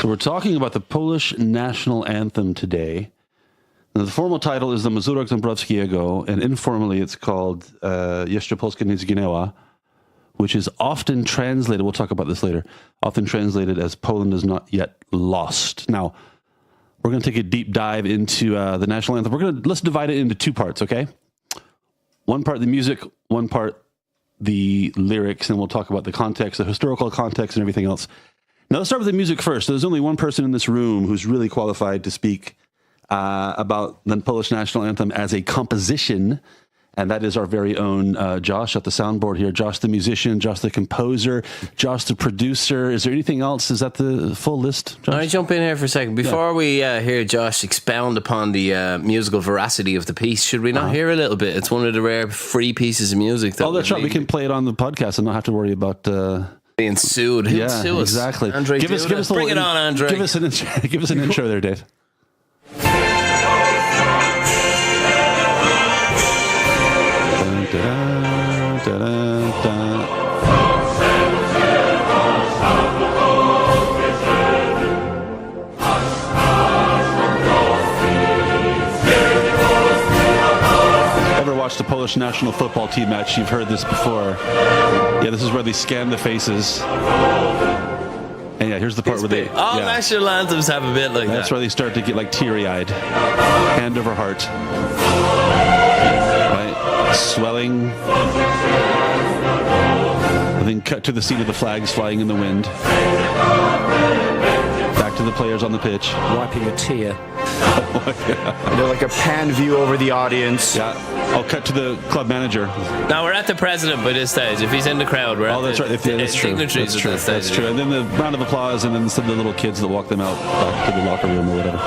So we're talking about the Polish national anthem today. Now, the formal title is the Mazurek Dąbrowskiego, and informally it's called Jeszcze Polska nie zginęła, which is often translated, we'll talk about this later, often translated as Poland is not yet lost. Now, we're going to take a deep dive into the national anthem. Let's divide it into two parts, okay? One part the music, one part the lyrics, and we'll talk about the context, the historical context, and everything else. Now, let's start with the music first. There's only one person in this room who's really qualified to speak about the Polish national anthem as a composition, and that is our very own Josh at the soundboard here. Josh the musician, Josh the composer, Josh the producer. Is there anything else? Is that the full list, Josh? I jump in here for a second. Before we hear Josh expound upon the musical veracity of the piece, should we not hear a little bit? It's one of the rare free pieces of music. Oh, that's right. We can play it on the podcast and not have to worry about... being sued. Who'd sue us? Exactly. Andre, give us bring it on, Andre. Give us an intro there, Dave. Ever watched a Polish national football team match? You've heard this before. Yeah, this is where they scan the faces. And yeah, here's the part where they... All national anthems have a bit like that. That's where they start to get like teary-eyed. Hand over heart. Right? Swelling. And then cut to the scene of the flags flying in the wind. Back to the players on the pitch. Wiping a tear. Like a pan view over the audience. Yeah. I'll cut to the club manager. Now we're at the president by this stage. If he's in the crowd, we're at that's right. That's true. Dignitaries at this stage. That's true. And then the round of applause, and then some of the little kids that walk them out back to the locker room or whatever.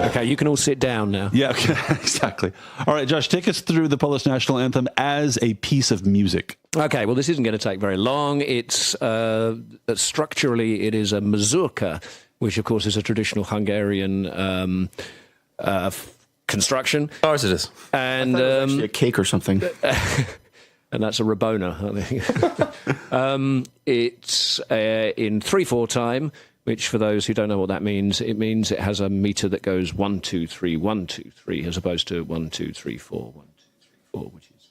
Okay, you can all sit down now. Yeah, okay, exactly. All right, Josh, take us through the Polish national anthem as a piece of music. Okay, well, this isn't going to take very long. It's structurally, it is a mazurka, which, of course, is a traditional Hungarian construction. Of course it is. And actually a cake or something. And that's a Rabona, I think. It's in 3/4 time, which for those who don't know what that means, it means it has a meter that goes 1, 2, 3, 1, 2, 3, as opposed to 1, 2, 3, 4, 1, 2, 3, 4, which is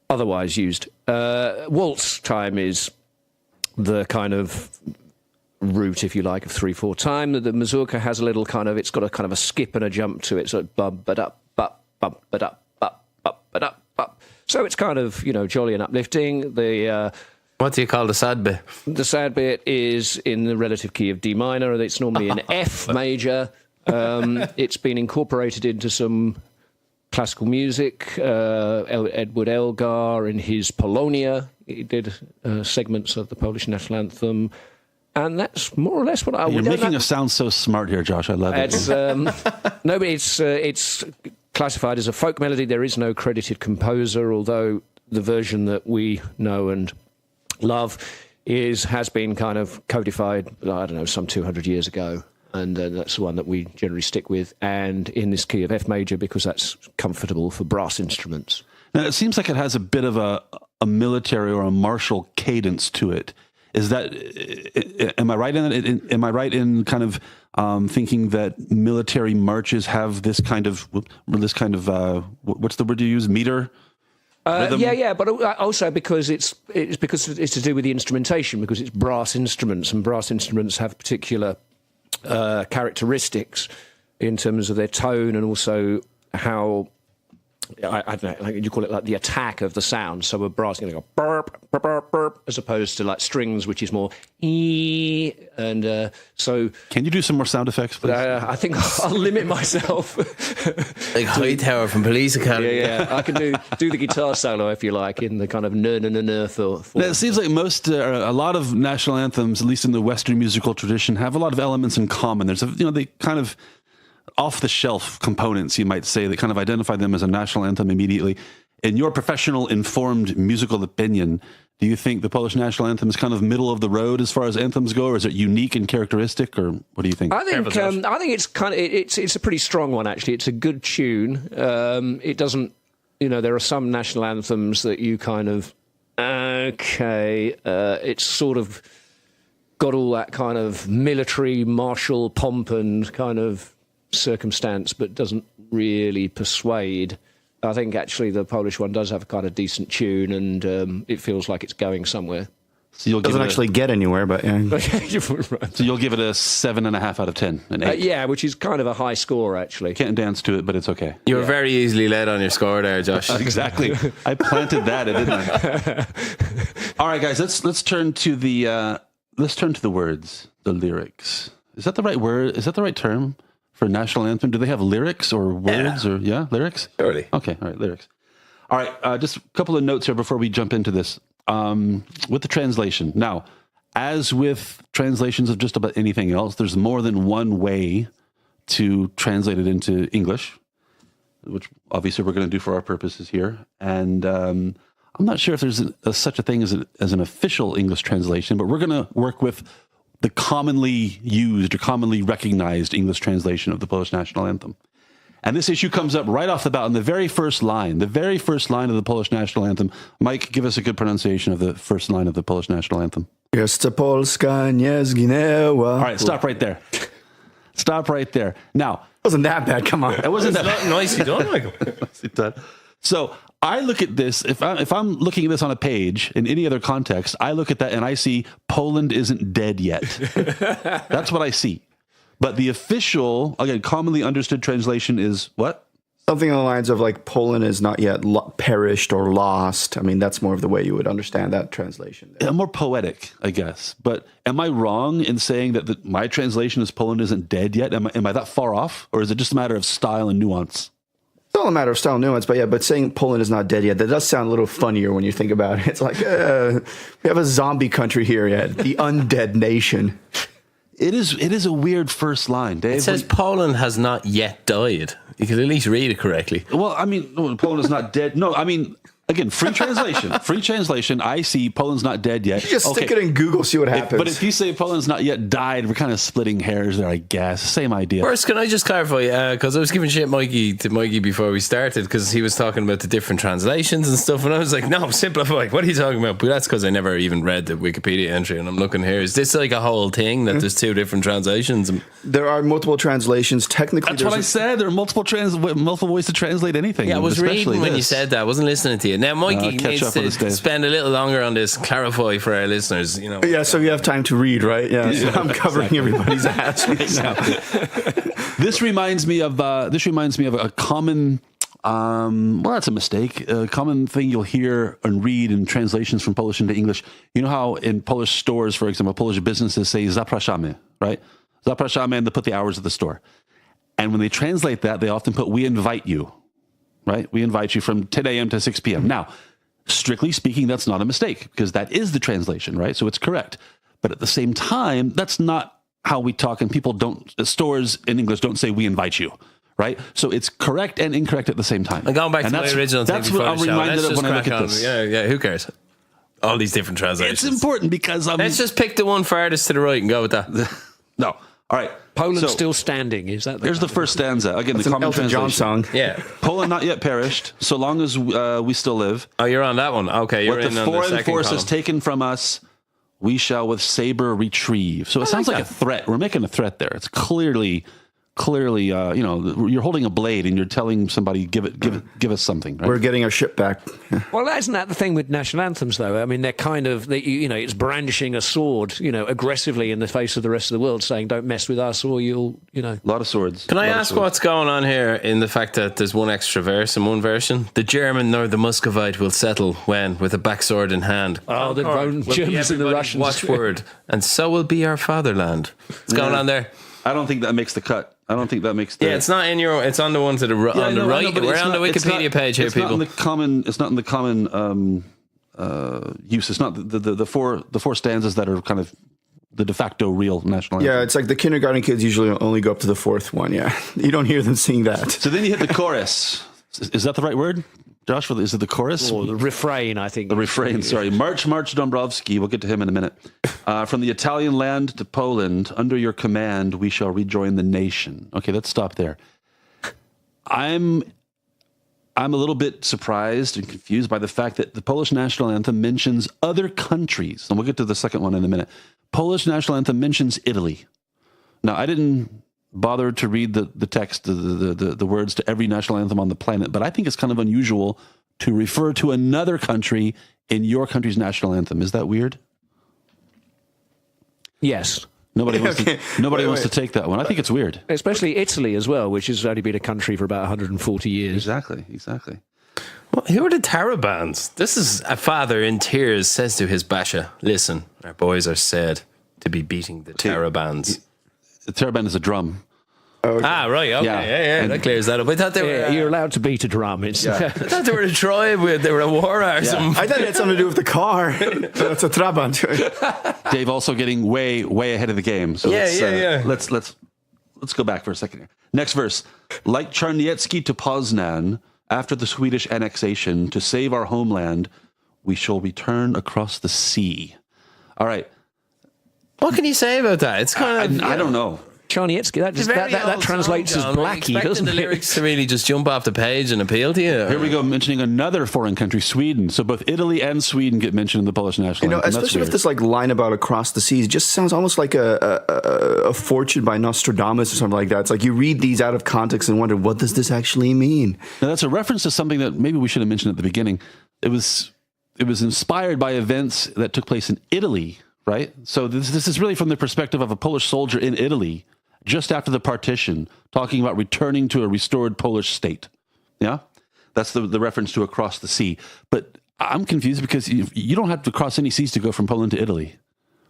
otherwise used. Waltz time is the kind of route, if you like, of 3/4 time. The mazurka has a little kind of, it's got a kind of a skip and a jump to it, so bump it up, bump it up, bump it up. So it's kind of, jolly and uplifting. What do you call the sad bit? The sad bit is in the relative key of D minor. It's normally in F major. It's been incorporated into some classical music. Edward Elgar in his Polonia, he did segments of the Polish national anthem. And that's more or less what I would. You're making us sound so smart here, Josh. I love it. No, but it's classified as a folk melody. There is no credited composer, although the version that we know and love has been kind of codified, I don't know, some 200 years ago. And that's the one that we generally stick with. And in this key of F major, because that's comfortable for brass instruments. Now, it seems like it has a bit of a military or a martial cadence to it. Is that, am I right in that? Am I right in kind of thinking that military marches have this kind of what's the word you use? Meter? Yeah, but also because it's to do with the instrumentation, because it's brass instruments, and brass instruments have particular characteristics in terms of their tone and also how, I don't know, like you call it like the attack of the sound. So a brass going to go burp, burp, burp, burp, as opposed to like strings, which is more ee. And so, can you do some more sound effects, please? I think I'll limit myself. Like Hightower from Police Academy. Yeah. I can do the guitar solo if you like in the kind of na form. Now, it seems like a lot of national anthems, at least in the Western musical tradition, have a lot of elements in common. There's they kind of off-the-shelf components, you might say, that kind of identify them as a national anthem immediately. In your professional, informed musical opinion, do you think the Polish national anthem is kind of middle of the road as far as anthems go, or is it unique and characteristic, or what do you think? I think it's kind of it's a pretty strong one, actually. It's a good tune. It doesn't, there are some national anthems that you kind of Okay, it's sort of got all that kind of military martial pomp and kind of circumstance, but doesn't really persuade. I think actually the Polish one does have a kind of decent tune, and it feels like it's going somewhere. So you'll doesn't actually get anywhere, but yeah. So you'll give it a 7.5 out of 10, an 8. Yeah, which is kind of a high score actually. Can't dance to it, but it's okay. You were very easily led on your score there, Josh. Exactly. I planted that, didn't I? All right, guys. Let's turn to the words, the lyrics. Is that the right word? Is that the right term for national anthem? Do they have lyrics or words or lyrics? Surely. Okay. All right, lyrics. All right. Just a couple of notes here before we jump into this. With the translation. Now, as with translations of just about anything else, there's more than one way to translate it into English, which obviously we're going to do for our purposes here. And I'm not sure if there's such a thing as an official English translation, but we're going to work with the commonly used or commonly recognized English translation of the Polish national anthem. And this issue comes up right off the bat in the very first line of the Polish national anthem. Mike, give us a good pronunciation of the first line of the Polish national anthem. Jeszcze Polska nie zginęła. All right, stop right there. Stop right there. Now, It wasn't that bad, come on. it wasn't that Not nicely done, Michael. So I look at this, if I'm looking at this on a page in any other context, I look at that and I see Poland isn't dead yet. That's what I see. But the official, again, commonly understood translation is what? Something on the lines of like Poland is not yet perished or lost. I mean, that's more of the way you would understand that translation. Yeah, more poetic, I guess. But am I wrong in saying that my translation is Poland isn't dead yet? Am I that far off? Or is it just a matter of style and nuance? It's all a matter of style and nuance, but saying Poland is not dead yet, that does sound a little funnier when you think about it. It's like, we have a zombie country here yet, the undead nation. It is a weird first line, Dave. It says Poland has not yet died. You could at least read it correctly. Well, I mean, no, Poland is not dead. No, I mean, again, free translation. Free translation. I see Poland's not dead yet. You just stick it in Google, see what happens. But if you say Poland's not yet died, we're kind of splitting hairs there, I guess. Same idea. First, can I just clarify? Because I was giving shit to Mikey before we started because he was talking about the different translations and stuff, and I was like, "No, simplify. What are you talking about?" But that's because I never even read the Wikipedia entry, and I'm looking here. Is this like a whole thing that there's two different translations? There are multiple translations. Technically, that's what I said. There are multiple ways to translate anything. Yeah, I was reading when you said that. I wasn't listening to you. Now, Mikey needs to spend a little longer on this. Clarify for our listeners. You know. Yeah, so you have time to read, right? Yeah, so I'm covering everybody's ass right now. This reminds me of a common. Well, that's a mistake. A common thing you'll hear and read in translations from Polish into English. You know how in Polish stores, for example, Polish businesses say "zapraszamy," right? Zapraszamy, and they put the hours of the store. And when they translate that, they often put "we invite you," right? We invite you from 10 a.m. to 6 p.m. Now, strictly speaking, that's not a mistake because that is the translation, right? So it's correct. But at the same time, that's not how we talk, and stores in English don't say "we invite you." Right, so it's correct and incorrect at the same time. And going back to my original thing that's before what I'm the show. reminded Let's of just when I look crack at on. this. Yeah, who cares? All these different translations. It's important because let's just pick the one farthest to the right and go with that. No, all right. Poland's still standing. Is that? Here's the first stanza again. It's the an common Elton translation. John song. Yeah. Poland not yet perished, so long as we still live. Oh, you're on that one. Okay, you're What in the on the foreign second force column. has taken from us, we shall with saber retrieve. So it sounds like a threat. We're making a threat there. It's clearly, you're holding a blade and you're telling somebody, give us something. Right? We're getting our ship back. Well, isn't that the thing with national anthems, though? I mean, they're kind of, it's brandishing a sword, aggressively in the face of the rest of the world, saying, "Don't mess with us, or you'll, A lot of swords. Can I ask what's going on here in the fact that there's one extra verse in one version? The German nor the Muscovite will settle when, with a backsword in hand. Oh, the Germans and the Russians. Watchword, and so will be our fatherland. What's going on there? I don't think that makes the cut. I don't think that makes the... Yeah, it's not in your... It's on the ones that are on the right. We're on the Wikipedia page here, people. It's not in the common use. It's not the four stanzas that are kind of the de facto real national anthem. Yeah, it's like the kindergarten kids usually only go up to the fourth one, yeah. You don't hear them sing that. So then you hit the chorus. Is that the right word? Josh, is it the chorus? Or the refrain, I think. The refrain, sorry. March, march, Dąbrowski. We'll get to him in a minute. From the Italian land to Poland, under your command, we shall rejoin the nation. Okay, let's stop there. I'm I'm a little bit surprised and confused by the fact that the Polish national anthem mentions other countries. And we'll get to the second one in a minute. Polish national anthem mentions Italy. Now, I didn't bother to read the text, the words to every national anthem on the planet, but I think it's kind of unusual to refer to another country in your country's national anthem. Is that weird? Yes. Nobody wants to take that one. I think it's weird. Especially Italy as well, which has only been a country for about 140 years. Exactly. Well, who are the Tarabands? This is a father in tears says to his basha, listen, our boys are said to be beating the Tarabands. The Taraband is a drum. Oh, okay. Ah, right. Okay. Yeah. That clears that up. I thought they were. You're allowed to beat a drum. It's I thought they were a tribe. They were a war or something. I thought it had something to do with the car. That's a Trabant. Dave also getting way ahead of the game. So let's go back for a second here. Next verse. Like Czarniecki to Poznan, after the Swedish annexation, to save our homeland, we shall return across the sea. All right. What can you say about that? It's kind of. I don't know. Czarniecki, that translates as Blackie, doesn't the it? lyrics to really just jump off the page and appeal to you? Here we go, mentioning another foreign country, Sweden. So both Italy and Sweden get mentioned in the Polish national anthem. Especially with this line about across the seas, just sounds almost like a fortune by Nostradamus or something like that. It's like you read these out of context and wonder, what does this actually mean? Now, that's a reference to something that maybe we should have mentioned at the beginning. It was inspired by events that took place in Italy, right? So this is really from the perspective of a Polish soldier in Italy just after the partition, talking about returning to a restored Polish state. Yeah? That's the reference to across the sea. But I'm confused because you don't have to cross any seas to go from Poland to Italy.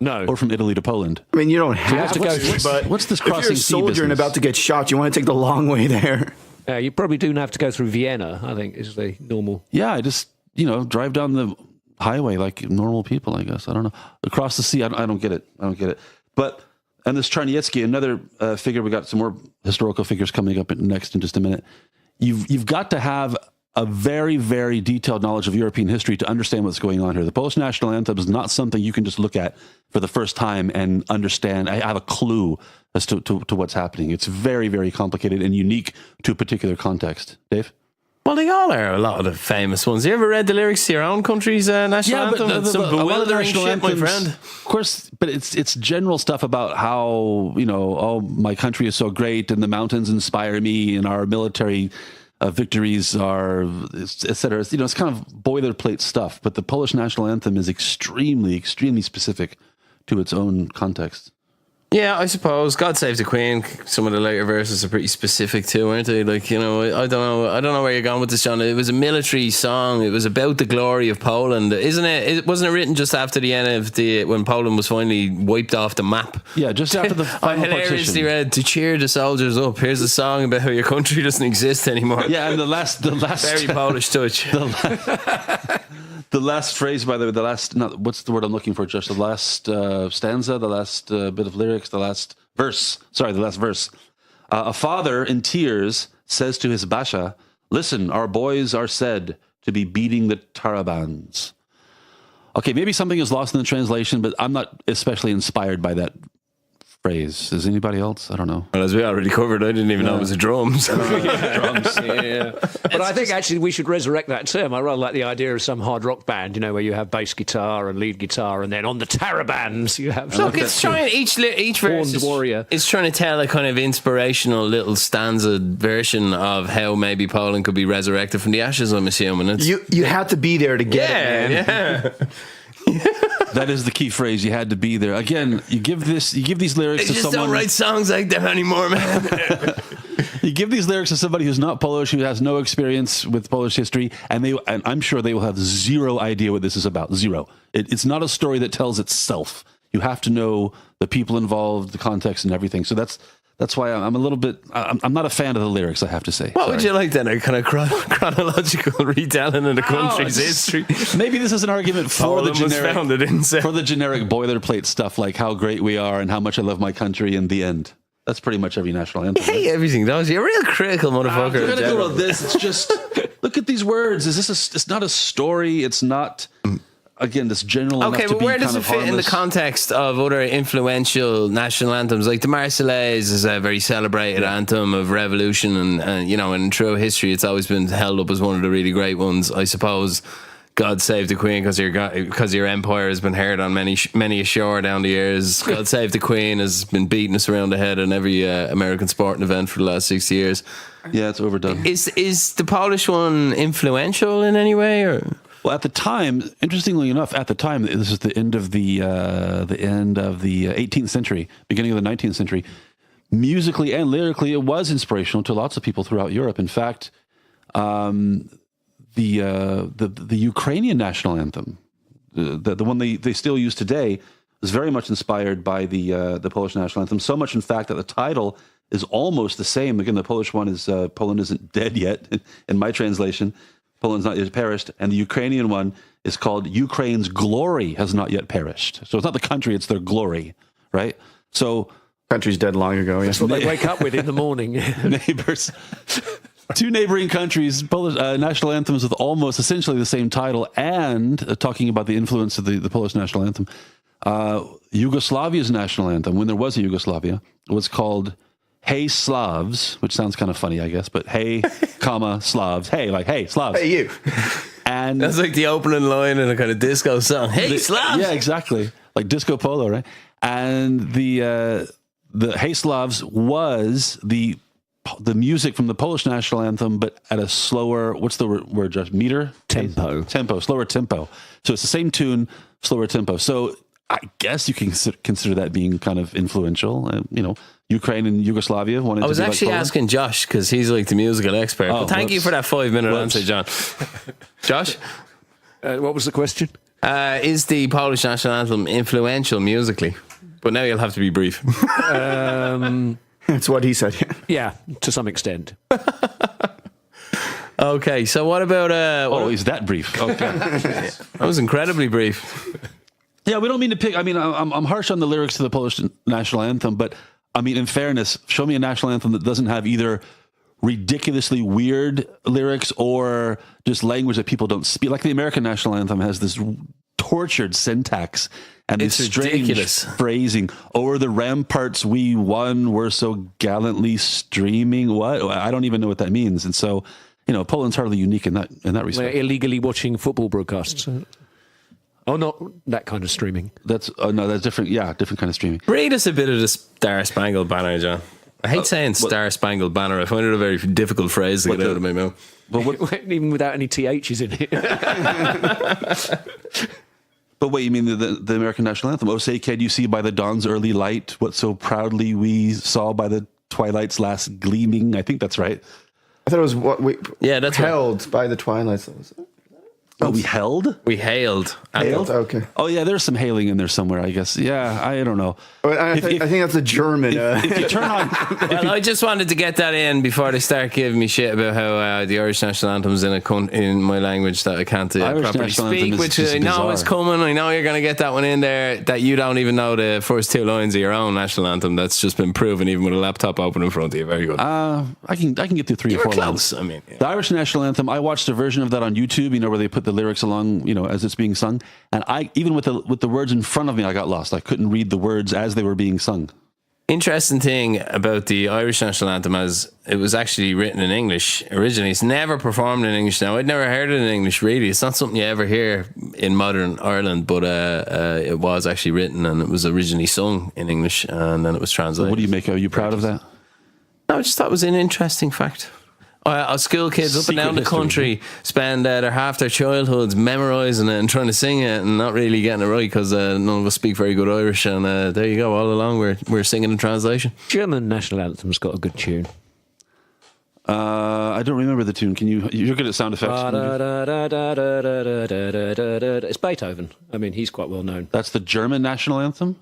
No. Or from Italy to Poland. I mean, you don't have to go. but what's this if you're crossing a sea soldier and business? about to get shot, you want to take the long way there. You probably do have to go through Vienna, I think, is the normal. Yeah, I just, drive down the highway like normal people, I guess. I don't know. Across the sea, I don't get it. But... And this Czarniecki, another figure, we got some more historical figures coming up next in just a minute. You've got to have a very, very detailed knowledge of European history to understand what's going on here. The Polish national anthem is not something you can just look at for the first time and understand. I have a clue as to what's happening. It's very, very complicated and unique to a particular context. Dave? Well, they all are a lot of the famous ones. You ever read the lyrics to your own country's national anthem? But It's some bewildering shit, my friend. Of course, but it's general stuff about how, my country is so great and the mountains inspire me and our military victories are, et cetera. It's kind of boilerplate stuff, but the Polish national anthem is extremely, extremely specific to its own context. Yeah, I suppose God Save the Queen. Some of the later verses are pretty specific too, aren't they? I don't know where you're going with this, John. It was a military song. It was about the glory of Poland, isn't it? Wasn't it written just after the end of when Poland was finally wiped off the map? Yeah, just after the final I hilariously partition. read to cheer the soldiers up. Here's a song about how your country doesn't exist anymore. Yeah, and the last very Polish touch. The last phrase, by the way, what's the word I'm looking for, Josh? The last stanza, the last bit of lyrics, the last verse. Sorry, the last verse. A father in tears says to his basha, listen, our boys are said to be beating the Tarabands. Okay, maybe something is lost in the translation, but I'm not especially inspired by that phrase. Is anybody else? I don't know. Well, as we already covered, I didn't even know it was a drums. Drums. Yeah. But I think actually we should resurrect that term. I rather like the idea of some hard rock band, where you have bass guitar and lead guitar, and then on the Tarabands you have. Look, it's trying each verse warrior. It's trying to tell a kind of inspirational little stanza version of how maybe Poland could be resurrected from the ashes. I'm assuming You had to be there to get it, man. Yeah. That is the key phrase. You had to be there. Again, you give these lyrics They to just someone. don't write songs like that anymore, man. You give these lyrics to somebody who's not Polish, who has no experience with Polish history, and I'm sure they will have zero idea what this is about. Zero. It's not a story that tells itself. You have to know the people involved, the context, and everything. So that's why I'm a little bit. I'm not a fan of the lyrics, I have to say. What would you like then? A kind of chronological retelling of the country's history? Maybe this is an argument for the generic boilerplate stuff, like how great we are and how much I love my country in the end. That's pretty much every national anthem. You hate everything, don't you? You're a real critical motherfucker. You're gonna go with this. It's just look at these words. It's not a story. It's not again, this general enough Okay, to but be where does kind it of fit in the harmless. context of other influential national anthems? Like the Marseillaise is a very celebrated anthem of revolution, and you know, in true history, it's always been held up as one of the really great ones. I suppose God Save the Queen, because your empire has been heard on many a shore down the years. God Save the Queen has been beating us around the head in every American sporting event for the last 60 years. Yeah, it's overdone. Is the Polish one influential in any way, or? Well, at the time, interestingly enough, at the time, this is the end of the 18th century, beginning of the 19th century. Musically and lyrically, it was inspirational to lots of people throughout Europe. In fact, the Ukrainian national anthem, the one they still use today, is very much inspired by the Polish national anthem. So much, in fact, that the title is almost the same. Again, the Polish one is Poland isn't dead yet, in my translation. Poland's not yet perished. And the Ukrainian one is called Ukraine's glory has not yet perished. So it's not the country, it's their glory, right? So Country's dead long ago. Yeah. That's what they wake up with in the morning. neighbors, two neighboring countries, Polish national anthems with almost essentially the same title, and talking about the influence of the Polish national anthem. Yugoslavia's national anthem, when there was a Yugoslavia, was called Hey Slavs, which sounds kind of funny, I guess, but hey, comma, Slavs. Hey, like, hey, Slavs. Hey, you. And That's like the opening line in a kind of disco song. Hey, Slavs! yeah, exactly. Like disco polo, right? And the Hey Slavs was the music from the Polish national anthem, but at a slower, what's the word, Josh? Meter? Tempo. Slower tempo. So it's the same tune, slower tempo. So I guess you can consider that being kind of influential. You know, Ukraine and Yugoslavia wanted I was to be actually like Poland. asking Josh because he's like the musical expert. Oh, But thank you whoops. for that 5-minute Whoops. answer, John. Josh, What was the question? is the Polish national anthem influential musically? But now you'll have to be brief. That's what he said. Yeah. Yeah, to some extent. Okay, so what about? Oh, is that brief? Okay. That was incredibly brief. Yeah, we don't mean to pick. I mean, I'm harsh on the lyrics to the Polish national anthem, but I mean, in fairness, show me a national anthem that doesn't have either ridiculously weird lyrics or just language that people don't speak. Like the American national anthem has this tortured syntax and It's this strange ridiculous. phrasing. O'er the ramparts we won, we're so gallantly streaming. What? I don't even know what that means. And so, you know, Poland's hardly unique in that They're respect. illegally watching football broadcasts. Oh, not that kind of streaming. That's no, that's different. Yeah, different kind of streaming. Read us a bit of the Star Spangled Banner, John. I hate saying Star Spangled Banner. I find it a very difficult phrase to get out of my mouth. But what? Even without any THs in it. But what, you mean the American national anthem? Oh, say, can you see by the dawn's early light what so proudly we saw by the twilight's last gleaming? I think that's right. I thought it was what we That's held by the twilight. Oh, we held? We hailed. Hailed? Okay. Oh, yeah, there's some hailing in there somewhere, I guess. Yeah, I don't know. I think that's a German. If you turn on... Well, I just wanted to get that in before they start giving me shit about how the Irish national anthem's in my language that I can't Irish properly national anthem speak, is which just I know bizarre. is coming. I know you're going to get that one in there that you don't even know the first two lines of your own national anthem. That's just been proven even with a laptop open in front of you. Very good. I can get through 3 you or were 4 lines. close. I mean, yeah. The Irish national anthem, I watched a version of that on YouTube, you know, where they put the lyrics along, you know, as it's being sung. And I, even with the words in front of me, I got lost. I couldn't read the words as they were being sung. Interesting thing about the Irish national anthem is it was actually written in English originally. It's never performed in English now. I'd never heard it in English, really. It's not something you ever hear in modern Ireland, but it was actually written and it was originally sung in English and then it was translated. What do you make? Are you proud of that? No, I just thought it was an interesting fact. Our school kids up and Secret down the history. country spend half their childhoods memorising it and trying to sing it and not really getting it right because none of us speak very good Irish. And there you go, all along we're singing in translation. German national anthem's got a good tune. I don't remember the tune. You're good at sound effects. It's Beethoven. I mean, he's quite well known, That's the German national anthem?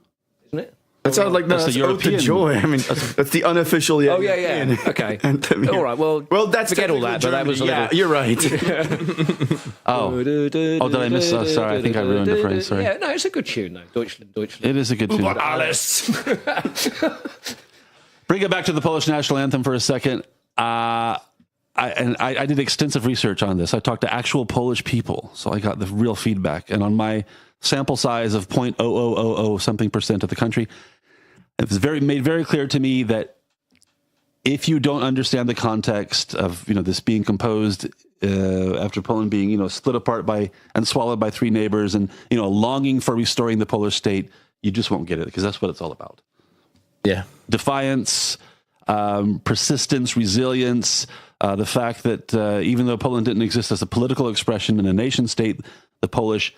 isn't it? That sounds like That's that's the Ode to European. Joy. I mean, that's the unofficial. Oh, yeah. Okay. anthem here. All right, well, that's forget all that, but that was a yeah, little... you're right. Oh, did I miss? Oh, sorry, I think I ruined the phrase. Sorry. Yeah, no, it's a good tune, though. Deutschland. It is a good tune. Alles. Bring it back to the Polish national anthem for a second. I did extensive research on this. I talked to actual Polish people, so I got the real feedback. And on my sample size of 0.0000 something percent of the country, it was made very clear to me that if you don't understand the context of this being composed after Poland being split apart and swallowed by three neighbors, and longing for restoring the Polish state, you just won't get it, because that's what it's all about. Yeah, defiance, persistence, resilience. The fact that even though Poland didn't exist as a political expression in a nation state, the Polish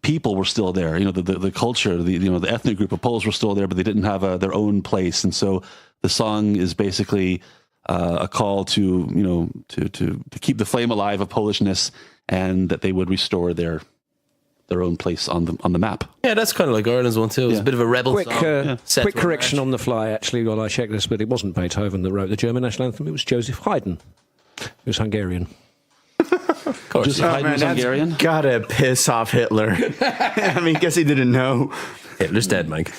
people were still there. The culture, the ethnic group of Poles were still there, but they didn't have their own place. And so the song is basically a call to keep the flame alive of Polishness, and that they would restore their own place on the map. Yeah, that's kind of like Ireland's one too. It was a bit of a rebel song. Quick correction on the fly, actually, while I checked this, but it wasn't Beethoven that wrote the German national anthem. It was Joseph Haydn. He was Hungarian. Of course. Just Haydn's Hungarian? Gotta piss off Hitler. I mean, guess he didn't know. Hitler's dead, Mike.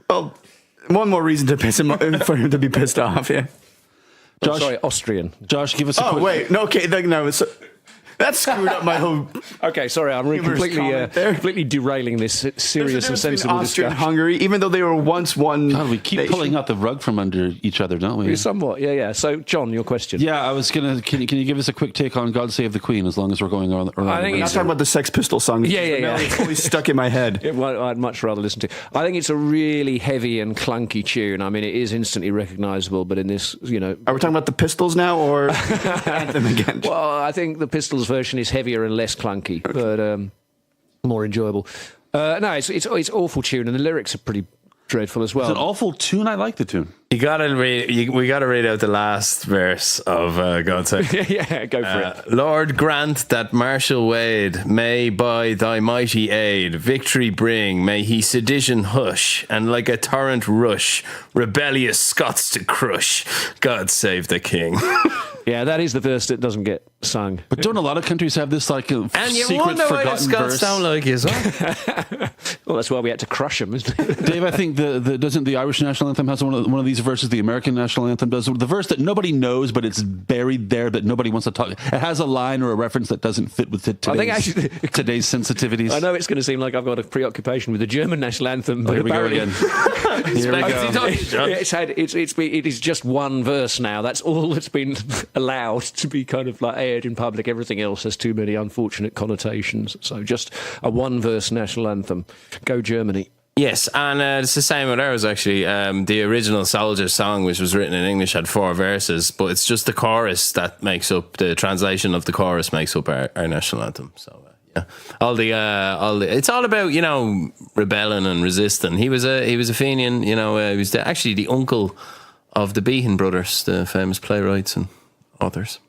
Well, one more reason to piss him for him to be pissed off. Yeah. Josh, Sorry, Austrian. Josh, give us a quick... wait. No, okay. No, that screwed up my whole... Okay, sorry, I'm completely derailing this serious and sensible Austria and discussion. Hungary, even though they were once one God, we keep nation. pulling out the rug from under each other, don't we? Somewhat, yeah. So, John, your question. Yeah, I was gonna. Can you give us a quick take on "God Save the Queen"? As long as we're going on. I think We're not it's talking about the Sex Pistols song. Yeah. It's always stuck in my head. I'd much rather listen to. I think it's a really heavy and clunky tune. I mean, it is instantly recognisable, but in this, Are we talking about the Pistols now, or Anthem again? Well, I think the Pistols version is heavier and less clunky, but more enjoyable. No, it's awful tune, and the lyrics are pretty dreadful as well. It's an awful tune. I like the tune. We got to read out the last verse of God Save. Yeah, go for it. Lord, grant that Marshal Wade may by thy mighty aid victory bring. May he sedition hush, and like a torrent rush rebellious Scots to crush. God save the king. Yeah, that is the verse that doesn't get sung. But don't a lot of countries have this And you secret wonder why the forgotten Scots verse? sound like you as well. Well, that's why we had to crush them, isn't it? Dave, I think doesn't the Irish national anthem has one of these verses? The American national anthem does, the verse that nobody knows, but it's buried there that nobody wants to talk. It has a line or a reference that doesn't fit with today's sensitivities. I know it's going to seem like I've got a preoccupation with the German national anthem, but Here we go again. Here we go. It is just one verse now. That's all that's been allowed to be kind of like aired in public. Everything else has too many unfortunate connotations. So just a one-verse national anthem. Go Germany. Yes, and it's the same with ours, actually. The original Soldier song, which was written in English, had 4 verses, but it's just the chorus that makes up, the translation of the chorus makes up our national anthem. So, yeah. It's all about, rebelling and resisting. He was a Fenian, he was actually the uncle of the Behan brothers, the famous playwrights and authors.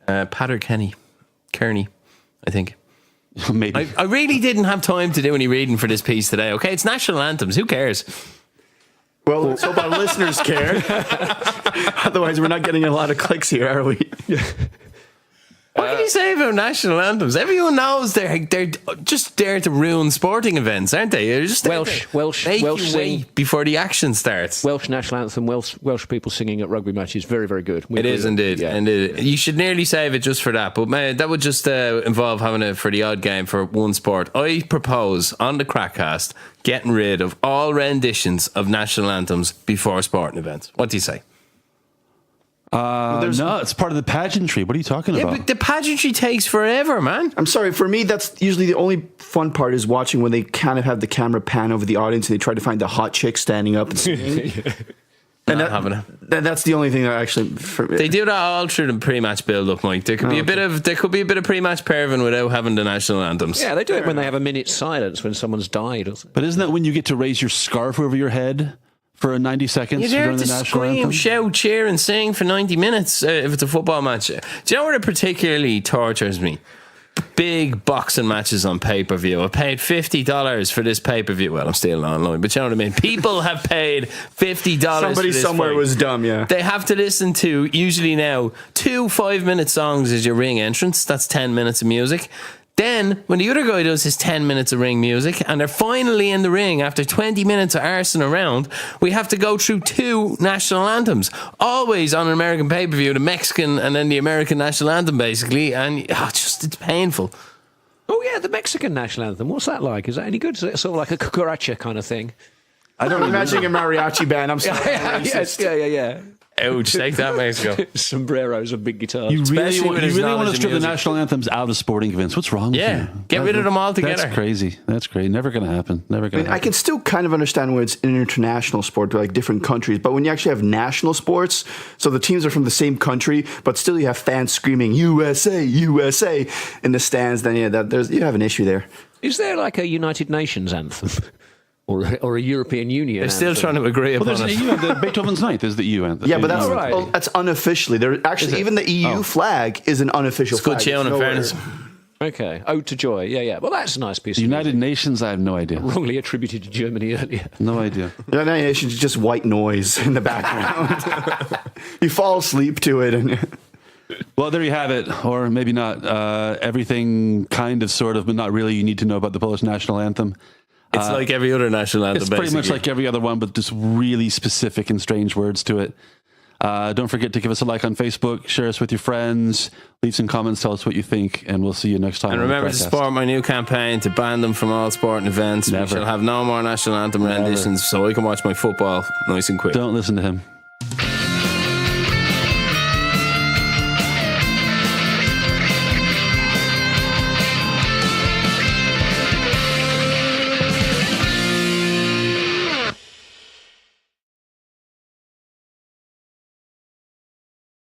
Pater Kearney, I think. Maybe. I really didn't have time to do any reading for this piece today. Okay, it's national anthems. Who cares? Well, let's hope our listeners care. Otherwise, we're not getting a lot of clicks here, are we? What can you say about national anthems? Everyone knows they're just there to ruin sporting events, aren't they? They're just Welsh sing before the action starts. Welsh national anthem. Welsh people singing at rugby matches. Very, very good. It is indeed. Yeah. Indeed. You should nearly save it just for that, but man, that would just involve having it for the odd game for one sport. I propose on the Crackcast getting rid of all renditions of national anthems before sporting events. What do you say? No, it's part of the pageantry. What are you talking Yeah, about? but the pageantry takes forever, man. I'm sorry. For me, that's usually the only fun part is watching when they kind of have the camera pan over the audience and they try to find the hot chick standing up and singing. That's the only thing that actually. They do that all through the pre-match build-up, Mike. There could be a bit of pre-match perving without having the national anthems. Yeah, they do it when they have a minute's silence when someone's died. Or something. But isn't that when you get to raise your scarf over your head for 90 seconds You're during there the to national scream, anthem? shout, cheer, and sing for 90 minutes if it's a football match. Do you know what it particularly tortures me? Big boxing matches on pay-per-view. I paid $50 for this pay-per-view. Well, I'm still online, but you know what I mean? People have paid $50 Somebody for this somewhere fight. was dumb, yeah. They have to listen to, usually now, 2 5-minute songs as your ring entrance. That's 10 minutes of music. Then, when the other guy does his 10 minutes of ring music, and they're finally in the ring after 20 minutes of arsing around, we have to go through 2 national anthems. Always on an American pay-per-view, the Mexican and then the American national anthem, basically, and it's painful. Oh, yeah, the Mexican national anthem. What's that like? Is that any good? Is it sort of like a cucaracha kind of thing? I don't imagine a mariachi band. I'm sorry. Yes, yeah. Ouch, take that, Mexico. Sombreros and big guitars. You really want to knowledge strip the of music. national anthems out of sporting events. What's wrong with you? Get rid of them all together. That's crazy. That's crazy. Never going to happen. Never going to happen. I can still kind of understand when it's an international sport, like different countries, but when you actually have national sports, so the teams are from the same country, but still you have fans screaming USA, USA in the stands, then you have an issue there. Is there like a United Nations anthem? Or a European Union They're still trying to agree upon there's it. the EU, the Beethoven's Ninth is the EU anthem. Yeah, but that's right. well, that's unofficially. There actually even the EU flag is an unofficial It's good flag. tune, in Nowhere. fairness. Okay. Ode to Joy. Yeah. Well, that's a nice piece of United music. Nations, I have no idea. Wrongly attributed to Germany earlier. No idea. The United Nations is just white noise in the background. You fall asleep to it, and Well, there you have it, or maybe not. Everything kind of, sort of, but not really you need to know about the Polish national anthem. It's like every other national anthem, It's pretty much basically. like every other one, but just really specific and strange words to it. Don't forget to give us a like on Facebook, share us with your friends, leave some comments, tell us what you think, and we'll see you next time. And on the remember to Crackcast. support my new campaign to ban them from all sporting events. Never. We shall have no more national anthem renditions, so I can watch my football nice and quick. Don't listen to him.